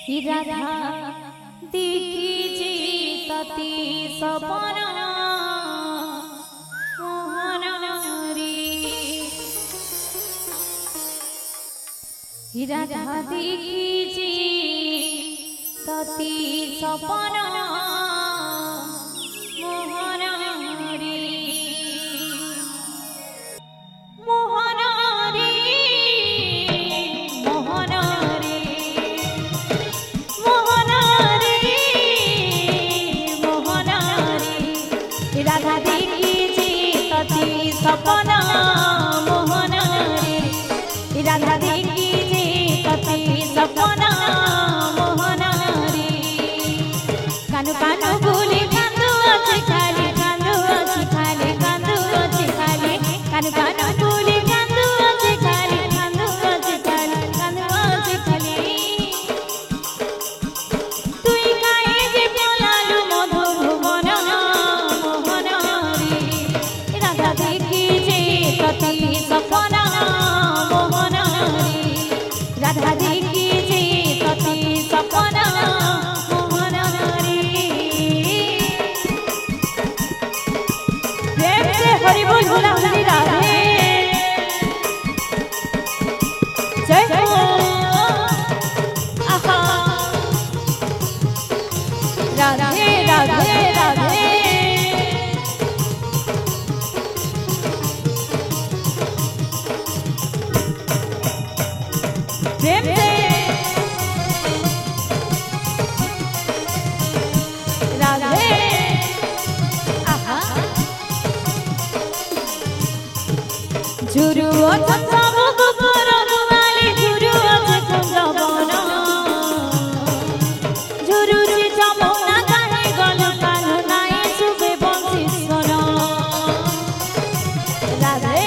राधा देखी तती सपना राधा देखी तती सपना राधा देखी तती सपना मोहन रे राधा देखी तती सपना मोहन रे कानु कानु बोले कांदू अछि खाली कांदू अछि खाली कांदू अछि खाली कानु कानु बोले कांदू अछि खाली कांदू अछि खाली कांदू अछि खाली तुई काहे जे बोलालु मधुर भुवन मोहन रे राधा देखी तती सपना मोहन रे राधा देखी तती सपना मोहन रे प्रेम से हरि बोल भोला हरि राधे जय हो आहा राधे राधे राधे प्रेम से राधे आहा झुरु सब गोबर वाली झुरु कुंजवन झुरु सी जमुना गाने गल कानु नाई सुबे बंसी स्वर राधे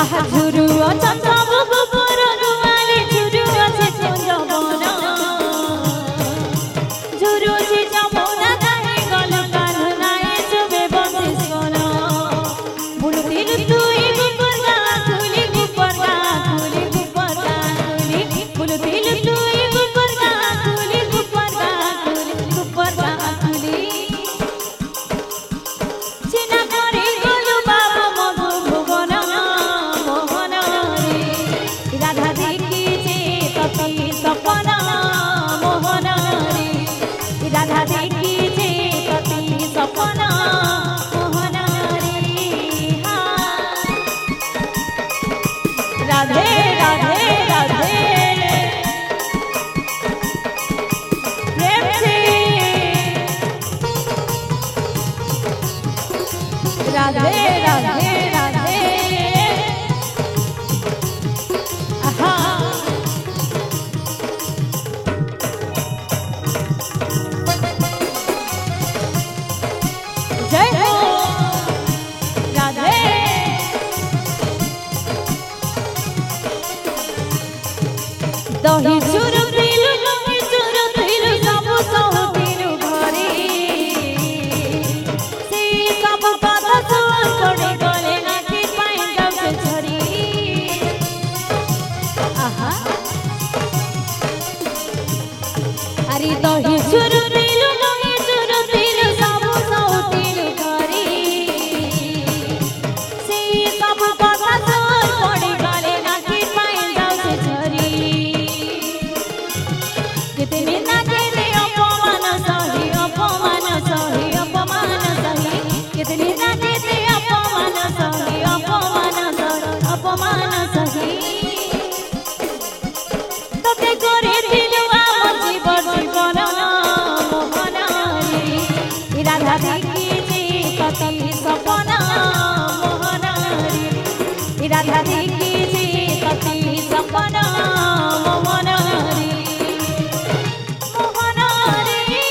आहा झुरु सब गोबर वाली झुरु कुंजवन झुरु सी जमुना गाने गल कानु नाई सुबे बंसी स्वर बुलती तुई गुपर गाथुली गुपर गाथुली गुपर गाथुली बुलती तुई गुपर गाथुली गुपर गाथुली गुपर गाथुली चिना करे गलु बाबा मधुर भुवन मोहन रे राधा देखी तती सपना मोहन रे राधा देखी तती सपना मोहन रे राधे राधे राधे प्रेम से राधे राधे राधे आहा जय हो राधे दही चूरू दिलु दही चूरू दिलु सब सहु दिलु घरे से सब पद सुर पड़े गले नाकी पाई जाउछे झरी आहा अरे दही चूरू दिलु दही चूरू दिलु सब सहु दिलु घरे से सब पद सुर पड़े गले नाकी पाई जाउछे झरी कितने नाचे रे अपमान सही अपमान सही अपमान सही कितने नाचे रे अपमान सही अपमान सही अपमान सही तते करे दिलु आम जीवन जीवन मोहन रे राधा देखी तती सपना मोहन रे राधा देखी तती सपना मोहन रे मोहन रे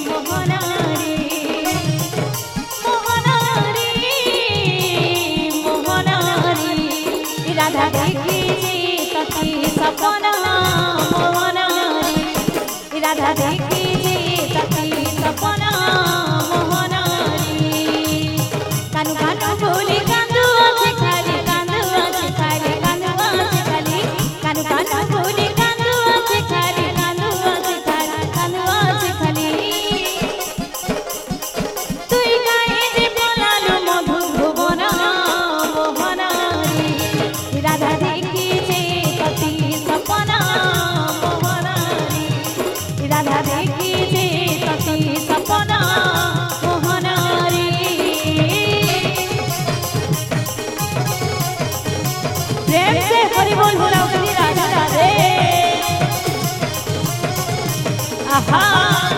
मोहन रे मोहन रे मोहन रे राधा देखी तती सपना मोहन रे राधा देखी तती सपना मोहन रे कानु कानु बोले कांदू अछि खाली कांदू अछि खाली कांदू अछि खाली प्रेम से हरि बोल बोला राधे राधे। आहा